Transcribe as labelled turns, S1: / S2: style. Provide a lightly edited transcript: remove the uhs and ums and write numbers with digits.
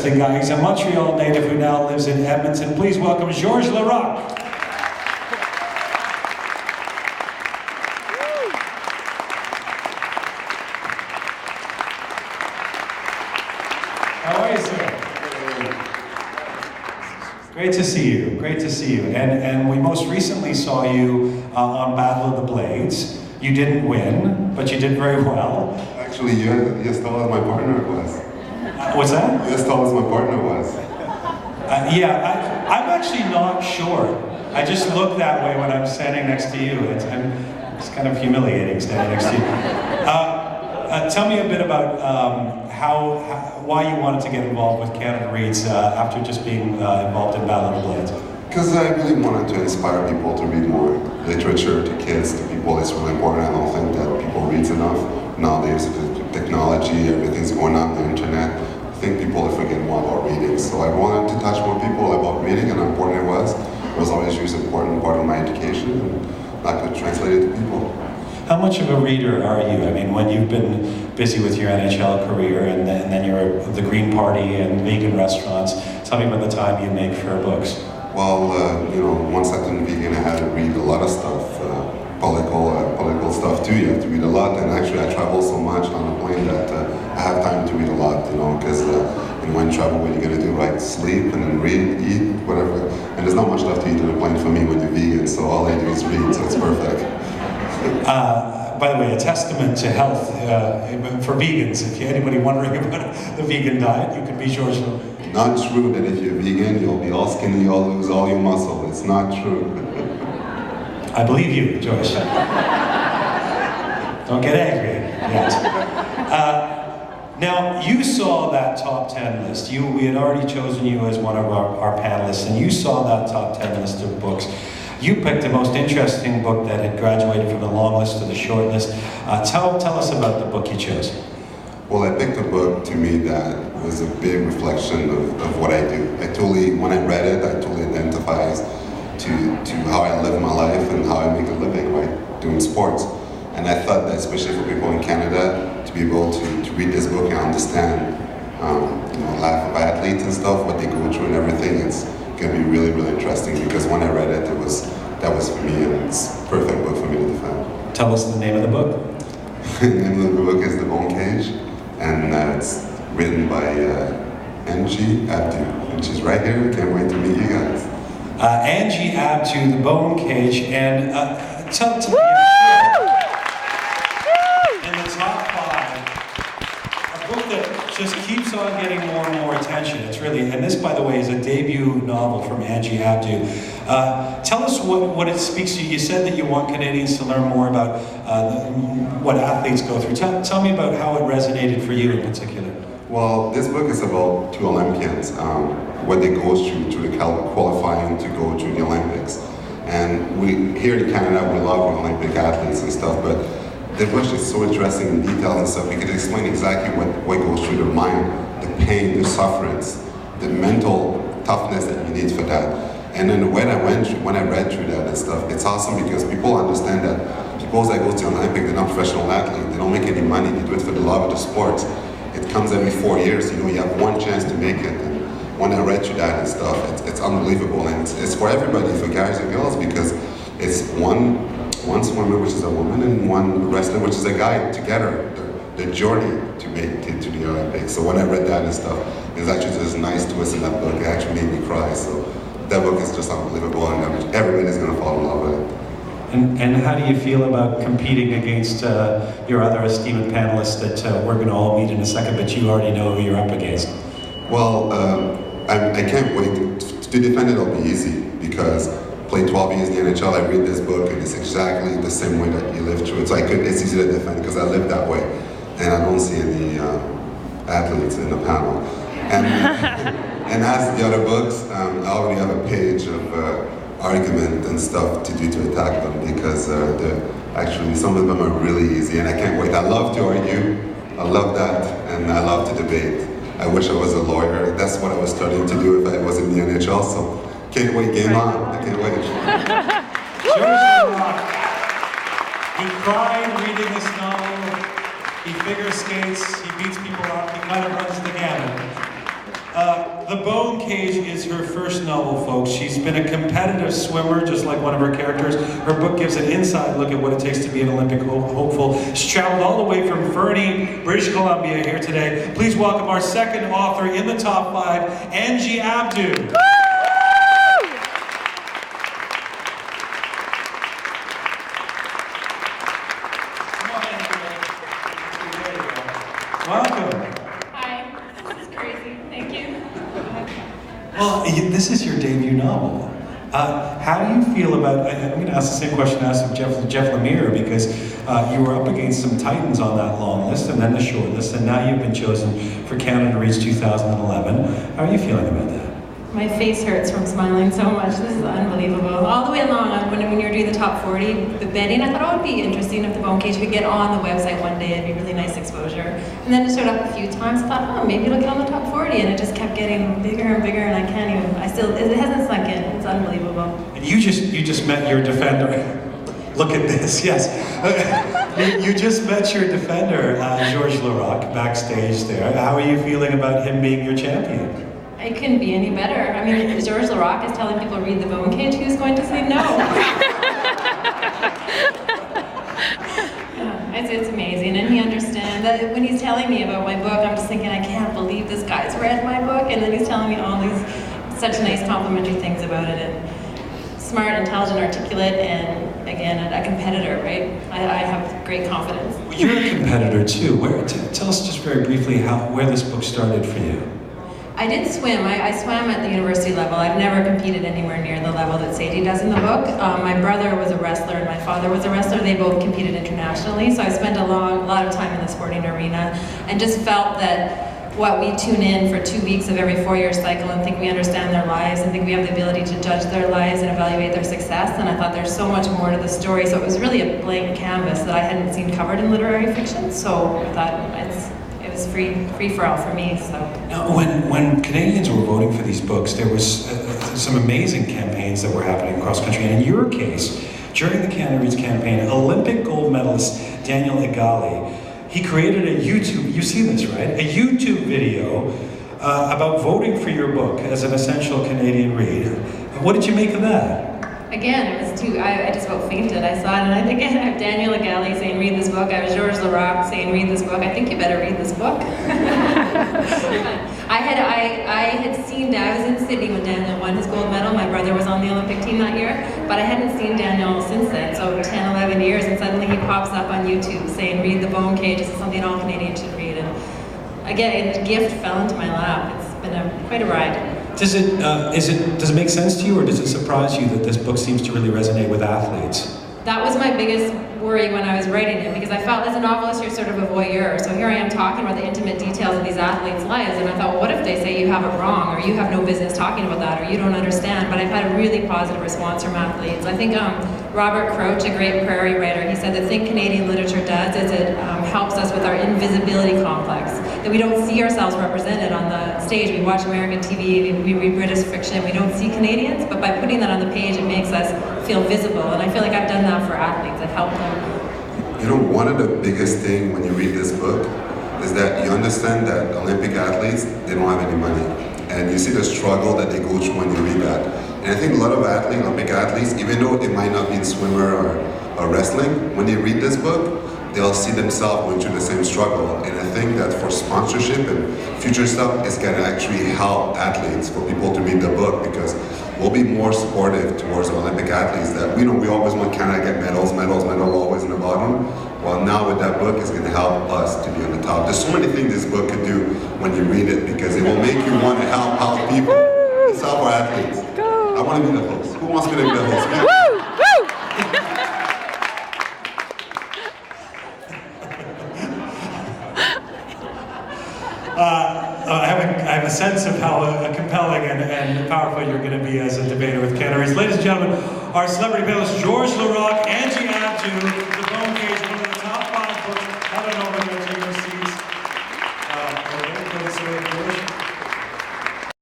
S1: interesting guy. He's a Montreal native who now lives in Edmonton. Please welcome Georges Laraque. How are you, sir? Great to see you. Great to see you. And we most recently saw you on Battle of the Blades. You didn't win, but you did very well.
S2: Actually, you're as tall as my partner was.
S1: What's that?
S2: You're as tall as my partner was.
S1: I'm actually not short. I just look that way when I'm standing next to you. It's kind of humiliating standing next to you. Tell me a bit about why you wanted to get involved with Canada Reads after just being involved in Battle of the Blades.
S2: Because I really wanted to inspire people to read more literature, to kids, to people. It's really important. I don't think that people read enough. Nowadays, with technology, everything's going on the internet. I think people are forgetting more about reading. So I wanted to touch more people about reading and how important it was. It was always just an important part of my education, and I could translate it to people.
S1: How much of a reader are you? I mean, when you've been busy with your NHL career and then you're at the Green Party and vegan restaurants, tell me about the time you make for books.
S2: Well, once I turned vegan, I had to read a lot of stuff, political stuff too. You have to read a lot, and actually I travel so much on the plane that I have time to read a lot, because when you travel, what are you going to do, right? Sleep and then read, eat, whatever. And there's not much left to eat on the plane for me when you're vegan, so all I do is read, so it's perfect.
S1: By the way, a testament to health for vegans. If you're anybody wondering about the vegan diet, you can be Georges.
S2: Not true that if you're vegan, you'll be all skinny, you'll lose all your muscle. It's not true.
S1: I believe you, Georges. Don't get angry yet. Now, you saw that top 10 list. We had already chosen you as one of our panelists, and you saw that top 10 list of books. You picked the most interesting book that had graduated from the long list to the short list. Tell us about the book you chose.
S2: Well, I picked a book to me that was a big reflection of what I do. When I read it, I totally identifies to how I live my life and how I make a living, right, doing sports. And I thought that especially for people in Canada, to be able to read this book and understand the life of athletes and stuff, what they go through and everything, it's going to be really, really interesting, because when I read it, that was for me, and it's a perfect book for me to defend.
S1: Tell us the name of the book.
S2: The name of the book is The Bone Cage, and it's written by Angie Abdou, and she's right here. I can't wait to meet you guys.
S1: Angie Abdou, The Bone Cage, and tell me, in the top 5, a book that just keeps on getting more and more attention. It's really, and this, by the way, is a debut novel from Angie Abdou. Tell us what it speaks to you. You said that you want Canadians to learn more about what athletes go through. Tell me about how it resonated for you in particular.
S2: Well, this book is about 2 Olympians, what they go through the qualifying to go through the Olympics. And we here in Canada, we love Olympic athletes and stuff, but the book is so interesting in detail and stuff. We could explain exactly what goes through their mind, the pain, the sufferance, the mental toughness that you need for that. And then when I read through that and stuff, it's awesome because people understand that people that go to the Olympic, they're not professional athletes, they don't make any money, they do it for the love of the sport. It comes every 4 years, you have one chance to make it. And when I read through that and stuff, it's unbelievable. And it's for everybody, for guys and girls, because it's one swimmer, which is a woman, and one wrestler, which is a guy, together, the journey to make it to the Olympics. So when I read that and stuff, there's actually this nice twist in that book. It actually made me cry. So that book is just unbelievable, and everybody's going to fall in love with it.
S1: And how do you feel about competing against your other esteemed panelists that we're going to all meet in a second, but you already know who you're up against?
S2: Well, I can't wait. To defend it will be easy, because I played 12 years in the NHL, I read this book, and it's exactly the same way that you live through it. So it's easy to defend, because I live that way. And I don't see any athletes in the panel. And as the other books, I already have a page of argument and stuff to do to attack them, because actually some of them are really easy, and I can't wait. I love to argue, I love that, and I love to debate. I wish I was a lawyer. That's what I was studying to do if I was in the NHL, so can't wait, game on, I can't wait.
S1: Georges Laraque. He cried reading this novel, he figure skates, he beats people up, he kind of runs the gamut. The Bone Cage is her first novel, folks. She's been a competitive swimmer, just like one of her characters. Her book gives an inside look at what it takes to be an Olympic hopeful. She traveled all the way from Fernie, British Columbia, here today. Please welcome our second author in the top 5, Angie Abdou. Welcome.
S3: Hi. This is crazy. Thank you.
S1: Well, this is your debut novel. How do you feel about, I'm going to ask the same question I asked of Jeff Lemire, because you were up against some titans on that long list and then the short list, and now you've been chosen for Canada Reads 2011. How are you feeling about that?
S3: My face hurts from smiling so much. This is unbelievable. All the way along, when you were doing the top 40, the bidding, I thought, oh, it would be interesting if the Bone Cage could get on the website one day. It'd be really nice exposure. And then it showed up a few times. I thought, oh, maybe it'll get on the top 40. And it just kept getting bigger and bigger, and I can't even, it hasn't sunk in. It's unbelievable.
S1: And you just met your defender. Look at this, yes. You just met your defender, Georges Laraque, backstage there. How are you feeling about him being your champion?
S3: It couldn't be any better. I mean, Georges Laraque is telling people to read The Bone Cage. Who's going to say no? It's amazing, and he understands that. When he's telling me about my book, I'm just thinking, I can't believe this guy's read my book, and then he's telling me all these such nice complimentary things about it. And smart, intelligent, articulate, and again, a competitor, right? I have great confidence.
S1: Well, you're a competitor too. Tell us just very briefly where this book started for you.
S3: I did swim. I swam at the university level. I've never competed anywhere near the level that Sadie does in the book. My brother was a wrestler and my father was a wrestler. They both competed internationally, so I spent a lot of time in the sporting arena and just felt that what we tune in for 2 weeks of every 4-year cycle and think we understand their lives and think we have the ability to judge their lives and evaluate their success, and I thought there's so much more to the story. So it was really a blank canvas that I hadn't seen covered in literary fiction, so I thought it was free for all for me. So
S1: now, when Canadians were voting for these books, there was some amazing campaigns that were happening across the country. And in your case, during the Canada Reads campaign, Olympic gold medalist Daniel Egali, he created a YouTube, you've seen this, right? A YouTube video about voting for your book as an essential Canadian read. What did you make of that?
S3: Again, it was I just about fainted. I saw it, and I think I have Daniel Egali saying, read this book. I have Georges Laraque saying, read this book. I think you better read this book. I had seen, I was in Sydney when Daniel won his gold medal. My brother was on the Olympic team that year, but I hadn't seen Daniel since then, so 10, 11 years, and suddenly he pops up on YouTube saying, read The Bone Cage. This is something all Canadians should read. And again, a gift fell into my lap. It's been quite a ride.
S1: Does it make sense to you, or does it surprise you that this book seems to really resonate with athletes?
S3: That was my biggest worry when I was writing it, because I felt as a novelist you're sort of a voyeur. So here I am talking about the intimate details of these athletes' lives, and I thought, well, what if they say you have it wrong, or you have no business talking about that, or you don't understand? But I've had a really positive response from athletes. I think Robert Crouch, a great prairie writer, he said the thing Canadian literature does is it helps us with our invisibility complex, that we don't see ourselves represented on the stage. We watch American TV, we read British fiction, we don't see Canadians, but by putting that on the page, it makes us feel visible, and I feel like I've done that for athletes. I've helped them.
S2: You know, one of the biggest things when you read this book is that you understand that Olympic athletes, they don't have any money. And you see the struggle that they go through when you read that. And I think a lot of Olympic athletes, even though they might not be in swimmer or wrestling, when they read this book, they'll see themselves going through the same struggle. And I think that for sponsorship and future stuff, it's going to actually help athletes, for people to read the book, because we'll be more supportive towards the Olympic athletes. That we always want Canada to get medals, always in the bottom. Well, now with that book, it's going to help us to be on the top. There's so many things this book could do when you read it, because it will make you want to help people. It's help our athletes. I want to be the host. Who wants me to be the host? Yeah.
S1: I have a sense of how compelling and powerful you're going to be as a debater with Canada Reads. Ladies and gentlemen, our celebrity panelist, Georges Laraque, Angie Abdou, The Bone Cage.